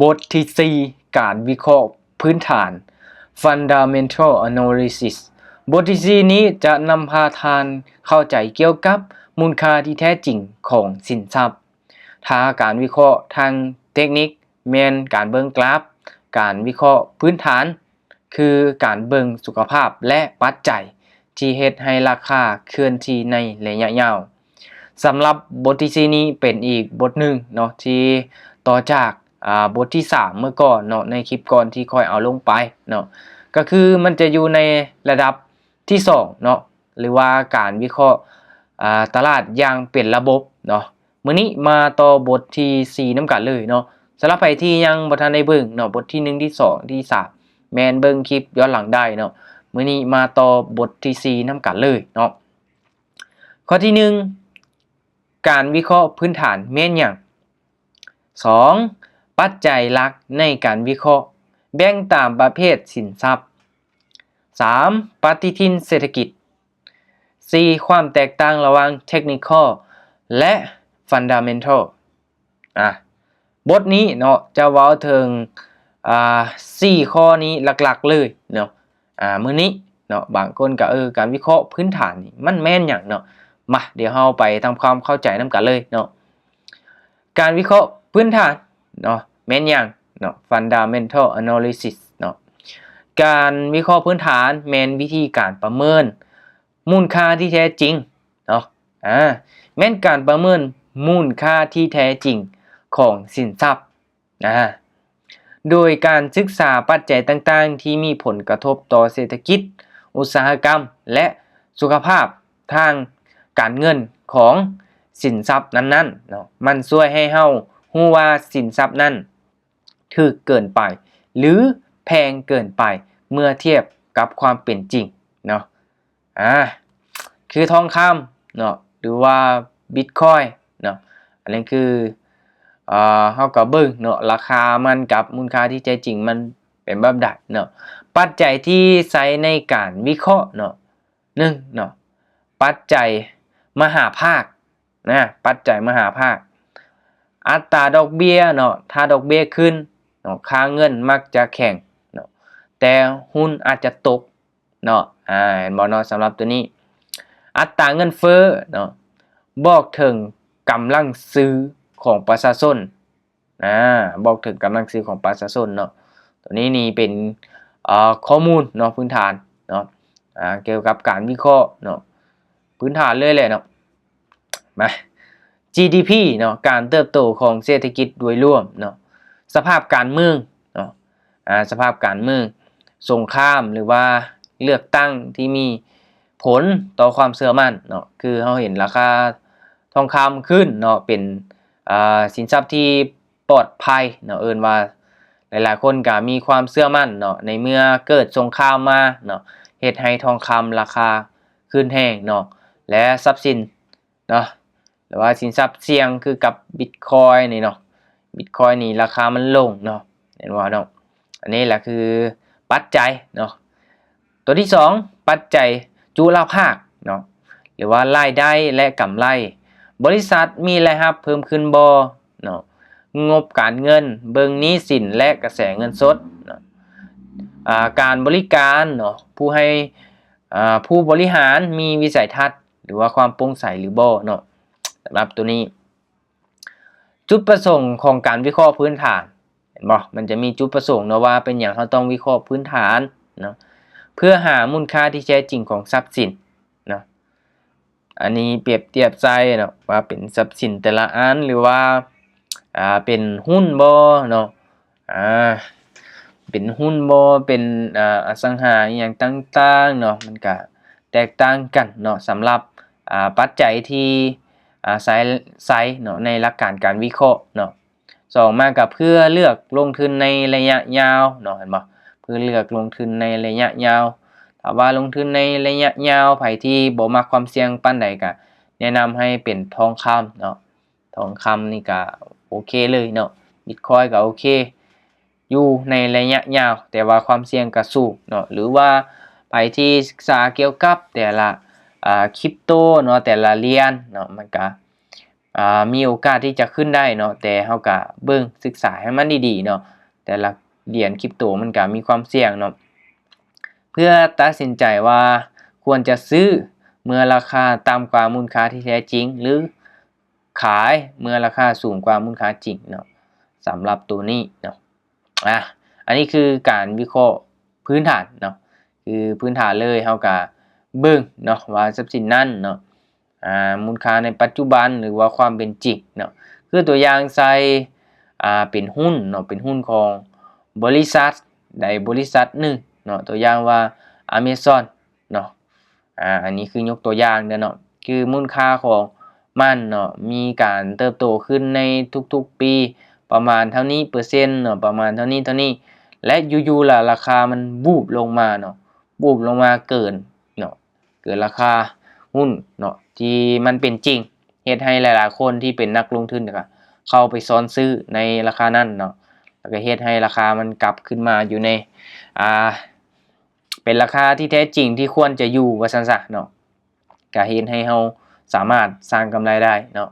บทที่4การวิเคราะห์พื้นฐาน Fundamental Analysis บทที่4นี้จะนำพาทานเข้าใจเกี่ยวกับมูลค่าที่แท้จริงของสินทรัพย์ถ้าการวิเคราะห์ทางเทคนิคแม่นการเบิ่งกราฟการวิเคราะห์พื้นฐานคือการเบิ่งสุขภาพและปัจจัยที่เฮ็ดให้ราคาเคลื่อนที่ในระยะยาวสำหรับบทที่4นี้เป็นอีกบทหนึ่งเนาะที่ต่อจากบทที่3เมื่อก่อนเนาะในคลิปก่อนที่ค่อยเอาลงไปเนาะก็คือมันจะอยู่ในระดับที่2เนาะหรือว่าการวิเคราะห์ตลาดอย่างเป็นระบบเนาะมื้อนี้มาต่อบทที่4นำกันเลยเนาะสำหรับใครที่ยังบ่ทันได้เบิ่งเนาะบทที่1ที่2ที่3แม่นเบิ่งคลิปย้อนหลังได้เนาะมื้อนี้มาต่อบทที่4นำกันเลยเนาะข้อที่1การวิเคราะห์พื้นฐานแม่นหยัง2ปัจจัยหลักในการวิเคราะห์แบ่งตามประเภทสินทรัพย์ 3. ปฏิทินเศรษฐกิจ 4. ความแตกต่างระหว่าง Technical และ Fundamental บทนี้เนาะจะเว้าถึง4ข้อนี้หลักๆเลยเนาะมื้อนี้เนาะบางคนก็การวิเคราะห์พื้นฐานนี่มันแม่นหยังเนาะมาเดี๋ยวเราไปทำความเข้าใจนำกันเลยเนาะการวิเคราะห์พื้นฐานเนาะแม่นหยังเนาะ Fundamental Analysis เนาะการวิเคราะห์พื้นฐานแม่นวิธีการประเมินมูลค่าที่แท้จริงเนาะแม่นการประเมินมูลค่าที่แท้จริงของสินทรัพย์โดยการศึกษาปัจจัยต่างๆที่มีผลกระทบต่อเศรษฐกิจอุตสาหกรรมและสุขภาพทางการเงินของสินทรัพย์นั้นๆเนาะมันช่วยให้เฮาฮู้ว่าสินทรัพย์นั้นถูกเกินไปหรือแพงเกินไปเมื่อเทียบกับความเป็นจริงเนาะคือทองคำเนาะหรือว่า Bitcoin เนาะอันนี้คือเฮาก็เบิ่งเนาะราคามันกับมูลค่าที่แท้จริงมันเป็นแบบใดเนาะปัจจัยที่ใช้ในการวิเคราะห์เนาะ1เนาะปัจจัยมหาภาคปัจจัยมหาภาคอัตราดอกเบี้ยเนาะถ้าดอกเบี้ยขึ้นเนาะค่าเงินมักจะแข็งเนาะแต่หุ้นอาจจะตกเนาะเห็นบ่เนาะสำหรับตัวนี้อัตราเงินเฟ้อเนาะบอกถึงกำลังซื้อของประชาชนบอกถึงกำลังซื้อของประชาชนเนาะตัวนี้นี่เป็นข้อมูลเนาะพื้นฐานเนาะเกี่ยวกับการวิเคราะห์เนาะพื้นฐานเลยแหละเนาะมา GDP เนาะการเติบโตของเศรษฐกิจโดยรวมเนาะสภาพการเมืองเนาะสภาพการเมืองสงครามหรือว่าเลือกตั้งที่มีผลต่อความเชื่อมั่นเนาะคือเราเห็นราคาทองคำขึ้นเนาะเป็นสินทรัพย์ที่ปลอดภัยเนาะว่าหลายๆคนก็มีความเชื่อมั่นเนาะในเมื่อเกิดสงครามมาเนาะเฮ็ดให้ทองคำราคาขึ้นแห้งเนาะและทรัพย์สินเนาะหรือว่าสินทรัพย์เสี่ยงคือกับ Bitcoin นี่เนาะ Bitcoin นี่ราคามันลงเนาะเห็นว่าเนาะอันนี้แหละคือปัจจัยเนาะตัวที่2ปัจจัยจุลภาคเนาะหรือว่ารายได้และกำไรบริษัทมีรายรับเพิ่มขึ้นบ่เนาะงบการเงินเบิ่งหนี้สินและกระแสเงินสดเนาะการบริการเนาะผู้บริหารมีวิสัยทัศน์หรือว่าความโปร่งใสหรือบ่เนาะสำหรับตัวนี้จุดประสงค์ของการวิเคราะห์พื้นฐานเห็นบ่มันจะมีจุดประสงค์เนาะว่าเป็นอย่างเราต้องวิเคราะห์พื้นฐานเนาะเพื่อหามูลค่าที่แท้จริงของทรัพย์สินเนาะอันนี้เปรียบเทียบใส่เนาะว่าเป็นทรัพย์สินแต่ละอันหรือว่าเป็นหุ้นบ่เนาะเป็นหุ้นบ่เป็นอสังหาอย่างต่างๆเนาะมันก็แตกต่างกันเนาะสำหรับปัจจัยที่ใช้เนาะในหลักการการวิเคราะห์เนาะ2มาก็เพื่อเลือกลงทุนในระยะยาวเนาะเห็นบ่เพื่อเลือกลงทุนในระยะยาวถ้าว่าลงทุนในระยะยาวไผที่บ่มักความเสี่ยงปานใดก็แนะนำให้เป็นทองคำเนาะทองคำนี่ก็โอเคเลยเนาะ Bitcoin ก็โอเคอยู่ในระยะยาวแต่ว่าความเสี่ยงก็สูงเนาะหรือว่าไปที่ศึกษาเกี่ยวกับแต่ละคริปโตเนาะแต่ละเหรียญเนาะมันก็ มีโอกาสที่จะขึ้นได้เนาะแต่เฮาก็เบิ่งศึกษาให้มันดีๆเนาะแต่ละเหรียญคริปโตมันก็มีความเสี่ยงเนาะเพื่อตัดสินใจว่าควรจะซื้อเมื่อราคาต่ำกว่ามูลค่าที่แท้จริงหรือขายเมื่อราคาสูงกว่ามูลค่าจริงเนาะสำหรับตัวนี้เนาะอันนี้คือการวิเคราะห์พื้นฐานเนาะคือพื้นฐานเลยเฮาก็เบิ่งเนาะว่าทรัพย์สินนั้นเนาะมูลค่าในปัจจุบันหรือว่าความเป็นจริงเนาะคือตัวอย่างใส่เป็นหุ้นเนาะเป็นหุ้นของบริษัทใดบริษัทหนึ่งเนาะตัวอย่างว่า Amazon เนาะอันนี้คือยกตัวอย่างเนาะคือมูลค่าของมันเนาะมีการเติบโตขึ้นในทุกๆปีประมาณเท่านี้เปอร์เซ็นต์เนาะประมาณเท่านี้และอยู่ๆล่ะราคามันบูบลงมาเนาะบูบลงมาเกินเนาะเกินราคาหุ้นเนาะที่มันเป็นจริงเฮ็ดให้หลายๆคนที่เป็นนักลงทุนนะครับเข้าไปซ้อนซื้อในราคานั้นเนาะแล้วก็เฮ็ดให้ราคามันกลับขึ้นมาอยู่ในเป็นราคาที่แท้จริงที่ควรจะอยู่ว่าซั่นซะเนาะก็เฮ็ดให้เฮาสามารถสร้างกำไรได้เนาะ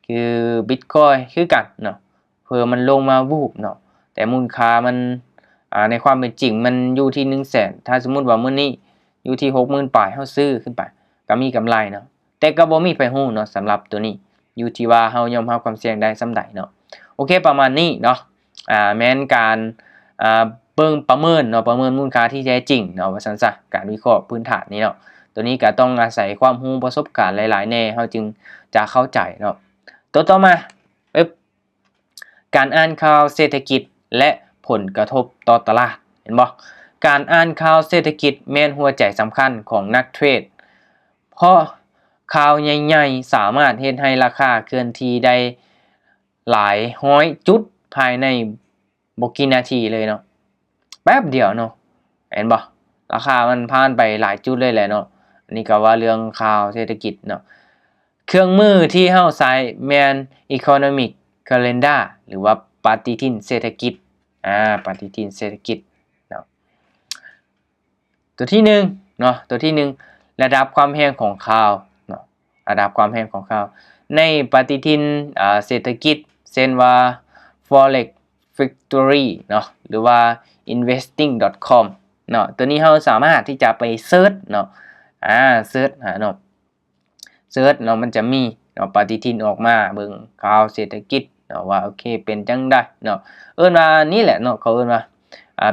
คือ Bitcoin คือกันเนาะเพิ่มันลงมาวูบเนาะแต่มูลค่ามันในความเป็นจริงมันอยู่ที่ 100,000 ถ้าสมมุติว่ามื้อนี้อยู่ที่ 60,000 ปลายเฮาซื้อขึ้นไปก็มีกำไรเนาะแต่ก็บ่มีไผฮู้เนาะสำหรับตัวนี้อยู่ที่ว่าเฮายอมรับความเสี่ยงได้ส่ำใดเนาะโอเคประมาณนี้เนาะแม้นการเบิ่งประเมินเนาะประเมินมูลค่าที่แท้จริงเนาะว่าซั่นซะการวิเคราะห์พื้นฐานนี้เนาะตัวนี้ก็ต้องอาศัยความรู้ประสบการณ์หลายๆแน่เฮาจึงจะเข้าใจเนาะตัวต่อมาการอ่านข่าวเศรษฐกิจและผลกระทบต่อตลาดเห็นบ่การอ่านข่าวเศรษฐกิจแม่นหัวใจสำคัญของนักเทรดเพราะข่าวใหญ่ๆสามารถเฮ็ดให้ราคาเคลื่อนที่ได้หลายร้อยจุดภายในบ่กี่นาทีเลยเนาะแป๊บเดียวเนาะเห็นบ่ราคามันผ่านไปหลายจุดเลยแหละเนาะอันนี้ก็ว่าเรื่องข่าวเศรษฐกิจเนาะเครื่องมือที่เฮาใช้แม่น Economic Calendar หรือว่าปฏิทินเศรษฐกิจปฏิทินเศรษฐกิจเนาะตัวที่1เนาะตัวที่1ระดับความแห้งของข่าวเนาะระดับความแห้งของข่าวในปฏิทินเศรษฐกิจเช่นว่า Forex Factory เนาะหรือว่า investing.com เนาะตัวนี้เราสามารถที่จะไปเซิร์ชเนาะเซิร์ชหาเนาะเซิร์ชเนาะมันจะมีเนาะปฏิทินออกมาเบิ่งข่าวเศรษฐกิจเนาะว่าโอเคเป็นจังได๋เนาะเอิ้นว่านี่แหละเนาะเขาเอิ้นว่า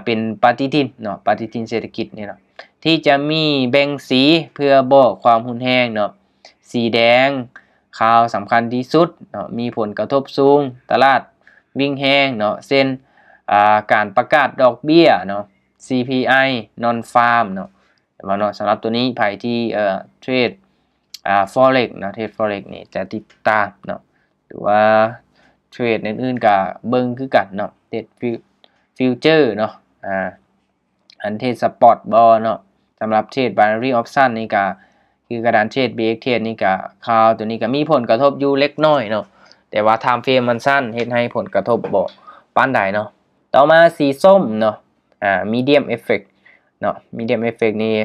เป็นปฏิทินเนาะปฏิทินเศรษฐกิจนี่เนาะที่จะมีแบ่งสีเพื่อบอกความรุนแรงเนาะสีแดงข่าวสำคัญที่สุดเนาะมีผลกระทบสูงตลาดวิ่งแห้งเนาะเช่นการประกาศดอกเบี้ยเนาะ CPI non farm เนาะว่าเนาะสำหรับตัวนี้ไผที่เทรดForex เนาะเทรด Forex นี่จะติดตามเนาะหรือว่าเทรดอื่นๆก็เบิ่งคือกันเนาะเทรดฟิวเจอร์เนาะอันเทรดสปอตบ่เนาะสำหรับเทรด binary option นี่ก็คือกระดานเทรด BX เทรดนี่ก็ข่าวตัวนี้ก็มีผลกระทบอยู่เล็กน้อยเนาะแต่ว่า time frame มันสั้นเฮ็ดให้ผลกระทบบ่ปานใดเนาะต่อมาสีส้มเนาะmedium effect เนาะ medium effect นี่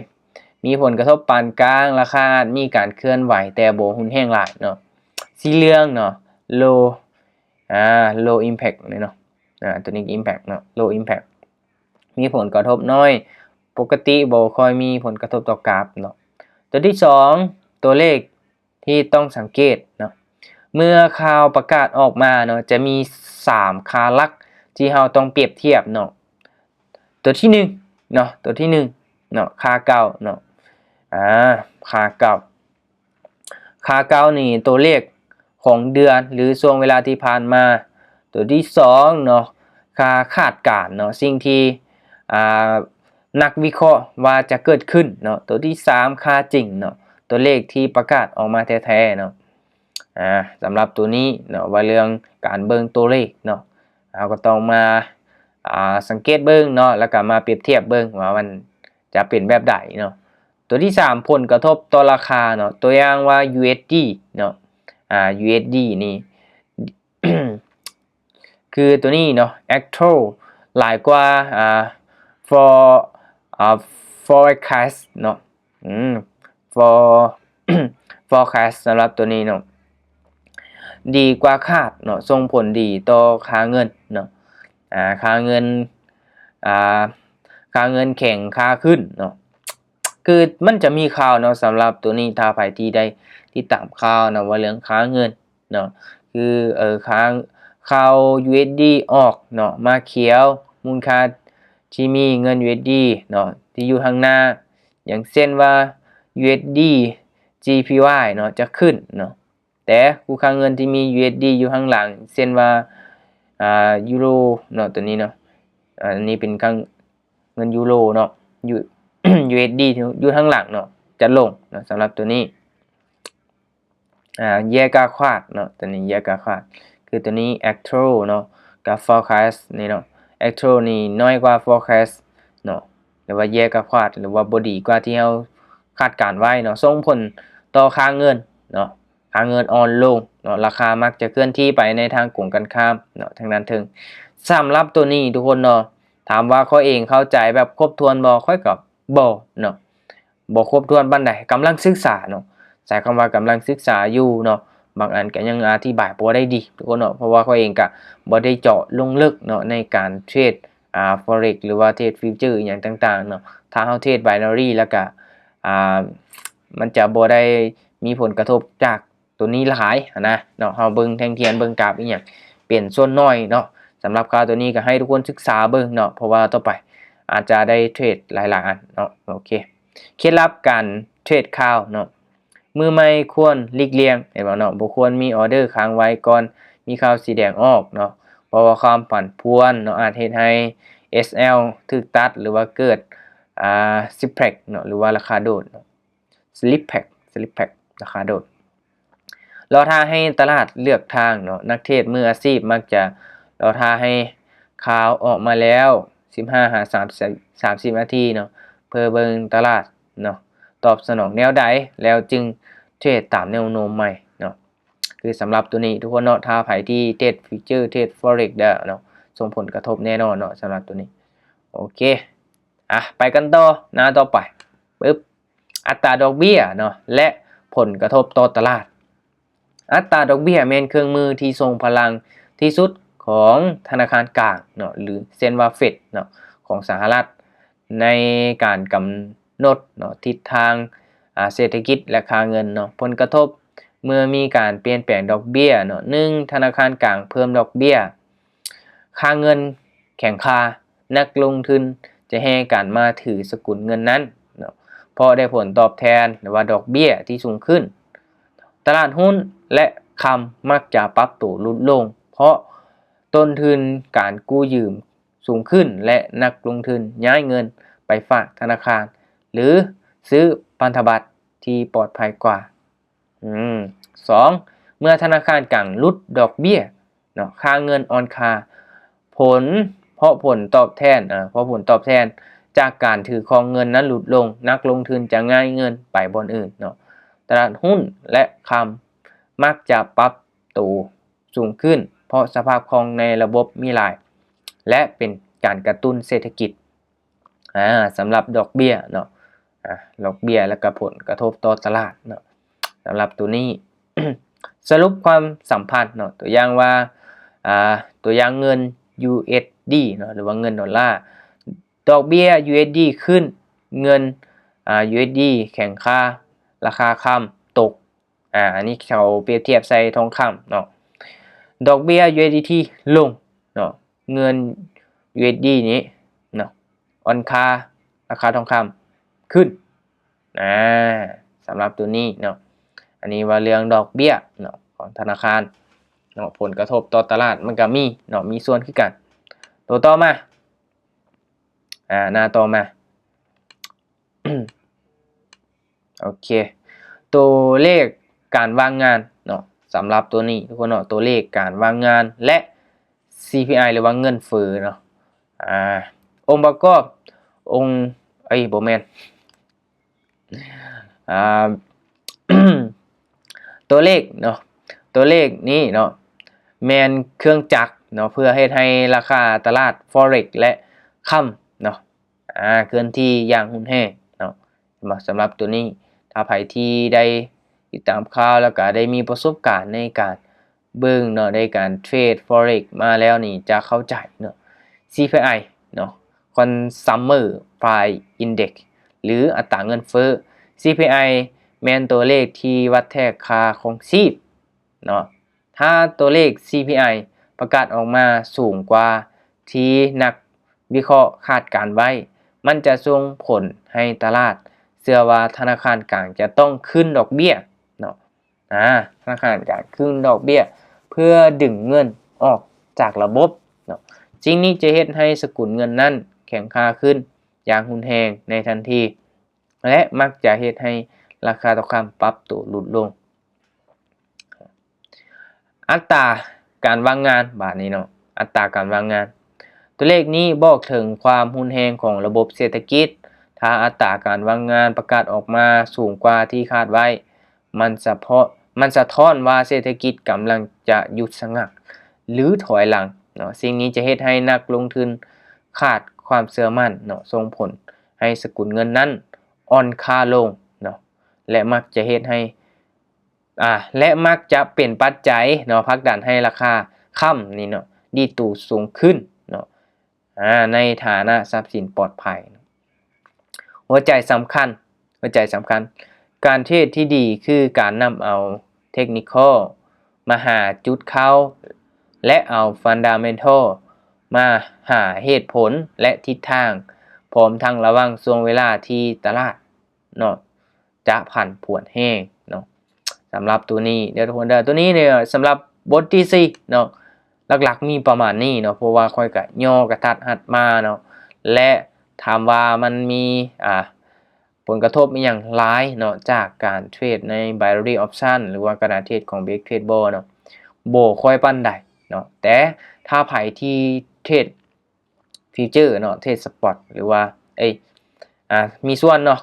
มีผลกระทบปานกลางราคามีการเคลื่อนไหวแต่บ่รุนแรงหลายเนาะสีเหลืองเนาะ low low impact เนาะตัวนี้ impact เนาะ low impact มีผลกระทบน้อยปกติบ่ค่อยมีผลกระทบต่อกราฟเนาะตัวที่2ตัวเลขที่ต้องสังเกตเนาะเมื่อข่าวประกาศออกมาเนาะจะมี3ค่าหลักที่เราต้องเปรียบเทียบเนาะตัวที่1เนาะตัวที่1เนาะค่าเก่าเนาะค่าเก่านี่ตัวเลขของเดือนหรือช่วงเวลาที่ผ่านมาตัวที่2เนาะค่าคาดการณ์เนาะสิ่งที่นักวิเคราะห์ว่าจะเกิดขึ้นเนาะตัวที่3ค่าจริงเนาะตัวเลขที่ประกาศออกมาแท้ๆเนาะสำหรับตัวนี้เนาะว่าเรื่องการเบิ่งตัวเลขเนาะเราก็ต้องมาสังเกตเบิ่งเนาะแล้วก็มาเปรียบเทียบเบิ่งว่ามันจะเป็นแบบใดเนาะตัวที่3ผลกระทบต่อราคาเนาะตัวอย่างว่า USD เนาะUSD นี่ คือตัวนี้เนาะ actual หลายกว่าforecast เนาะfor forecast สำหรับตัวนี้เนาะ ดีกว่าคาดเนาะส่งผลดีต่อค่าเงินเนาะค่าเงินอ่าค่าเงินแข็งค่าขึ้นเนาะคือมันจะมีข่าวเนาะสำหรับตัวนี้ถ้าใครที่ได้ที่ตามข่าวนะว่าเรื่องค่าเงินเนาะคือข่าว USD ออกเนาะมาเขียวมูลค่าที่มีเงิน USD เนาะที่อยู่ข้างหน้าอย่างเช่นว่า USD GPY เนาะจะขึ้นเนาะแต่คู่ค่าเงินที่มี USD อยู่ข้างหลังเช่นว่ายูโรเนาะตัวนี้เนาะอันนี้เป็นเงินยูโรเนาะUSD อยู่ข้างหลังเนาะจะลงเนาะสำหรับตัวนี้แยกกาควาดเนาะตัวนี้แยกกาควาดคือตัวนี้ actual เนาะกับ forecast นี่เนาะ actual นี่น้อยกว่า forecast เนาะหรือว่าแยกกาควาดหรือว่าบ่ดีกว่าที่เราคาดการไว้เนาะส่งผลต่อค่าเงินเนาะค่าเงินอ่อนลงเนาะราคามักจะเคลื่อนที่ไปในทางกงกันข้ามเนาะทางนั้นถึงสำหรับตัวนี้ทุกคนเนาะถามว่าข้อยเองเข้าใจแบบครบถ้วนบ่ค่อยกับบ่เนาะบ่ครบถ้วนปานใดกำลังศึกษาเนาะใช้คำว่ากำลังศึกษาอยู่เนาะบางอันก็ยังอธิบายบ่ได้ดีทุกคนเนาะเพราะว่าข้อยเองก็บ่ได้เจาะลงลึกเนาะในการเทรดforex หรือว่าเทรดฟิวเจอร์อหยังต่างๆเนาะถ้าเฮาเทรด binary แล้วก็มันจะบ่ได้มีผลกระทบจากตัวนี้หลายนะเนาะเฮาเบิ่งแท่งเทียนเบิ่งกราฟอีหยังเป็นส่วนน้อยเนาะสำหรับข่าวตัวนี้ก็ให้ทุกคนศึกษาเบิ่งเนาะเพราะว่าต่อไปอาจจะได้เทรดหลายๆอันเนาะโอเคเคล็ดลับการเทรดข่าวเนาะมือใหม่ควรหลีกเลี่ยงเห็นบ่เนาะบ่ควรมีออเดอร์ค้างไว้ก่อนมีข่าวสีแดงออกเนาะเพราะว่าความผันผวนเนาะอาจเฮ็ดให้ SL ถูกตัดหรือว่าเกิดSlippage เนาะหรือว่าราคาโดดเนาะ Slippage ราคาโดดรอท่าให้ตลาดเลือกทางเนาะนักเทรดมืออาชีพมักจะรอท่าให้ข่าวออกมาแล้ว15-30นาทีเนาะเพื่อเบิ่งตลาดเนาะตอบสนองแนวใดแล้วจึงเทรดตามแนวโน้มใหม่เนาะคือสำหรับตัวนี้ทุกคนเนาะถ้าใครที่เทรดฟิวเจอร์เทรด forex ได้เนาะส่งผลกระทบแน่นอนเนาะสำหรับตัวนี้โอเคไปกันต่อหน้าต่อไปปึ๊บอัตราดอกเบี้ยเนาะและผลกระทบต่อตลาดอัตราดอกเบี้ยเป็นเครื่องมือที่ทรงพลังที่สุดของธนาคารกลางเนาะหรือเช่นว่าเฟดเนาะของสหรัฐในการกำหนดเนาะทิศทางเศรษฐกิจและค่าเงินเนาะผลกระทบเมื่อมีการเปลี่ยนแปลงดอกเบี้ยเนาะ1ธนาคารกลางเพิ่มดอกเบี้ยค่าเงินแข็งค่านักลงทุนจะให้การมาถือสกุลเงินนั้นเนาะเพราะได้ผลตอบแทนหรือว่าดอกเบี้ยที่สูงขึ้นตลาดหุ้นและคำมักจะปรับตัวลดลงเพราะต้นทุนการกู้ยืมสูงขึ้นและนักลงทุนย้ายเงินไปฝากธนาคารหรือซื้อพันธบัตรที่ปลอดภัยกว่า2เมื่อธนาคารกลางลดดอกเบี้ยเนาะค่าเงินอ่อนค่าเพราะผลตอบแทนจากการถือครองเงินนั้นลดลงนักลงทุนจะง่ายเงินไปบนอื่นเนาะตลาดหุ้นและคำมักจะปรับตัวสูงขึ้นเพราะสภาพคล่องในระบบมีหลายและเป็นการกระตุ้นเศรษฐกิจสำหรับดอกเบี้ยเนาะดอกเบี้ยและก็ผลกระทบต่อตลาดเนาะสำหรับตัวนี้ สรุปความสัมพันธ์เนาะตัวอย่างว่าตัวอย่างเงิน USD เนาะหรือว่าเงินดอลลาร์ดอกเบี้ย USD ขึ้นเงินUSD แข็งค่าราคาคำตกอันนี้เขาเปรียบเทียบใส่ทองคำเนาะดอกเบี้ย USDT ลงเนาะเงิน USD นี้เนาะอ่อนค่าราคาทองคำขึ้นสำหรับตัวนี้เนาะอันนี้ว่าเรื่องดอกเบี้ยเนาะของธนาคารเนาะผลกระทบต่อตลาดมันก็มีเนาะมีส่วนคือกันตัวต่อมาหน้าต่อมา โอเคตัวเลขการว่างงานเนาะสำหรับตัวนี้ทุกคนเนาะตัวเลขการว่างงานและ CPI หรือว่าเงินเฟ้อเนาะองค์ประกอบบ่แม่นตัวเลขเนาะตัวเลขนี้เนาะแมนเครื่องจักรเนาะเพื่อให้ราคาตลาด forex และค่ำเนาะเคลื่อนที่อย่างหุ้นแห้งเนาะสำหรับตัวนี้ถ้าใครที่ได้ติดตามข่าวแล้วก็ได้มีประสบการณ์ในการ เบิ่งเนาะในการเทรด forex มาแล้วนี่จะเข้าใจเนาะ CPI เนาะ Consumer Price Index หรืออัตราเงินเฟ้อ CPI แม่นตัวเลขที่วัดแทกค่าของชีพเนาะถ้าตัวเลข CPI ประกาศออกมาสูงกว่าที่นักวิเคราะห์คาดการไว้มันจะส่งผลให้ตลาดเชื่อว่าธนาคารกลางจะต้องขึ้นดอกเบี้ยเนาะธนาคารกลางขึ้นดอกเบี้ยเพื่อดึงเงินออกจากระบบเนาะสิ่งนี้จะเฮ็ดให้สกุลเงินนั้นแข็งค่าขึ้นอย่างรุนแรงในทันทีและมักจะเฮ็ดให้ราคาทองคำปรับตัวลดลงอัตราการว่างงานบาทนี้เนาะอัตราการว่างงานตัวเลขนี้บอกถึงความรุนแรงของระบบเศรษฐกิจถ้าอัตราการว่างงานประกาศออกมาสูงกว่าที่คาดไว้มันสะท้อนว่าเศรษฐกิจกำลังจะหยุดชะงักหรือถอยหลังเนาะสิ่งนี้จะเฮ็ดให้นักลงทุนขาดความเชื่อมั่นเนาะส่งผลให้สกุลเงินนั้นอ่อนค่าลงเนาะและมักจะเฮ็ดให้และมักจะเป็นปัจจัยเนาะผลักดันให้ราคาค่ำนี่เนาะดีดตัวสูงขึ้นเนาะในฐานะทรัพย์สินปลอดภัยหัวใจสำคัญการเทรดที่ดีคือการนำเอาเทคนิคอลมาหาจุดเข้าและเอาฟันดาเมนทัลมาหาเหตุผลและทิศทางพร้อมทั้งระวังช่วงเวลาที่ตลาดเนาะจะผันผวนแห้งเนาะสำหรับตัวนี้เดี๋ยวทุกคนตัวนี้เนี่ยสำหรับบทที่4เนาะหลักๆมีประมาณนี้เนาะเพราะว่าค่อยกะย่อกระทัดหัดมาเนาะและถามว่ามันมีผลกระทบมีอย่างร้ายเนาะจากการเทรดใน binary option หรือว่ากระดานเทรดของ Big Tradable เนาะโบค่อยปั้นได้เนาะแต่ถ้าไผที่เทรดฟิวเจอร์เนาะเทรดสปอตหรือว่ามีส่วนเนาะ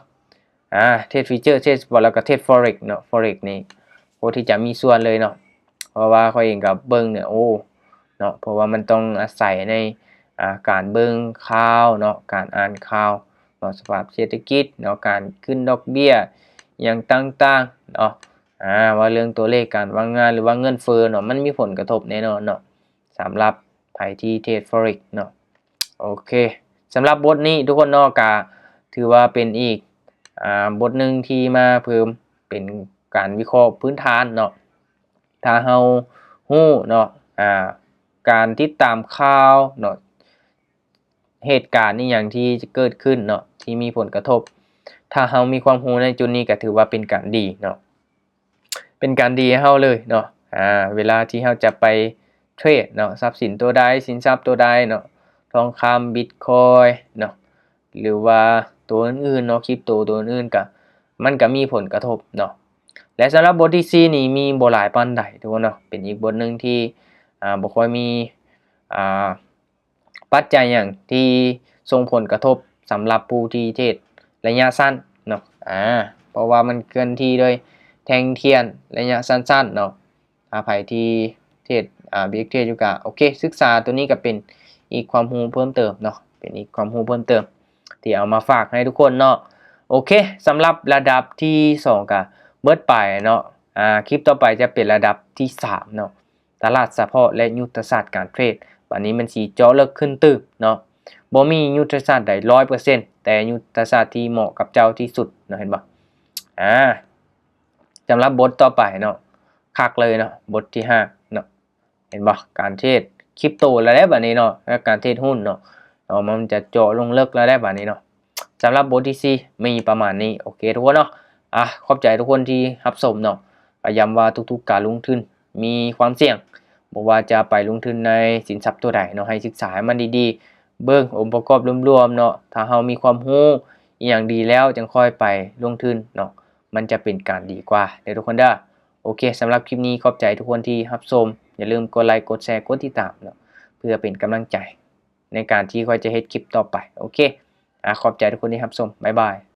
เทรดฟิวเจอร์เทรดสปอตแล้วก็เทรด forex เนาะ forex นี่โหที่จะมีส่วนเลยเนาะเพราะว่าเขาเองกับเบิ่งเนี่ยเนาะเพราะว่ามันต้องอาศัยในการเบิ่งข่าวเนาะการอ่านข่าวเนาะสภาพเศรษฐกิจเนาะการขึ้นดอกเบี้ยอย่างต่างๆเนาะว่าเรื่องตัวเลขการว่างงานหรือว่าเงินเฟ้อเนาะมันมีผลกระทบแน่นอนเนาะสำหรับไผที่เทรด forex เนาะโอเคสำหรับบทนี้ทุกคนเนาะก็ถือว่าเป็นอีกบทหนึ่งที่มาเพิ่มเป็นการวิเคราะห์พื้นฐานเนาะถ้าเฮาฮู้เนาะการติดตามข่าวเนาะเหตุการณ์นี่อย่างที่จะเกิดขึ้นเนาะที่มีผลกระทบถ้าเฮามีความรู้ในจุดนี้ก็ถือว่าเป็นการดีเนาะเป็นการดีให้เฮาเลยเนาะเวลาที่เฮาจะไปเทรดเนาะทรัพย์สินตัวใดสินทรัพย์ตัวใดเนาะทองคำบิตคอยน์เนาะหรือว่าตัวอื่นๆเนาะคริปโตตัวอื่นก็มันก็มีผลกระทบเนาะและสำหรับบทที่4นี่มีบ่หลายปานใดทุกคนเนาะเป็นอีกบทหนึ่งที่บ่ค่อยมีปัจจัยอย่างที่ส่งผลกระทบสำหรับผู้ที่เทรดระยะสั้นเนาะเพราะว่ามันเกินที่ด้วยแทงเทียนระยะสั้นๆเนาะถ้าใครที่เทรดBig Trade อยู่ก็โอเคศึกษาตัวนี้ก็เป็นอีกความรู้เพิ่มเติมเนาะเป็นอีกความรู้เพิ่มเติมที่เอามาฝากให้ทุกคนเนาะโอเคสำหรับระดับที่2ก็เบิดไปเนาะคลิปต่อไปจะเป็นระดับที่3เนาะตลาดเฉพาะและยุทธศาสตร์การเทรดวันนี้มันสีเจาะลึกขึ้นตึกเนาะบ่มียุทธศาสตร์ใด 100% แต่ยุทธศาสตร์ที่เหมาะกับเจ้าที่สุดเนาะเห็นบ่สำหรับบทต่อไปเนาะคักเลยเนาะบทที่5เนาะเห็นบ่การเทรดคริปโตแล้วได้บัดนี้เนาะและการเทรดหุ้นเนาะมันจะเจาะลงลึกแล้วได้บัดนี้เนาะสำหรับบทที่4มีประมาณนี้โอเคทุกคนเนาะขอบใจทุกคนที่รับชมเนาะย้ำว่าทุกๆการลงทุนมีความเสี่ยงบอกว่าจะไปลงทุนในสินทรัพย์ตัวใดเนาะให้ศึกษาให้มันดีๆเบิ่งองค์ประกอบรวมๆเนาะถ้าเฮามีความรู้อย่างดีแล้วจึงค่อยไปลงทุนเนาะมันจะเป็นการดีกว่าเดี๋ยวทุกคนเด้อโอเคสำหรับคลิปนี้ขอบใจทุกคนที่รับชมอย่าลืมกดไลค์กดแชร์กดติดตามเนาะเพื่อเป็นกำลังใจในการที่ค่อยจะเฮ็ดคลิปต่อไปโอเคขอบใจทุกคนที่รับชมบ๊ายบาย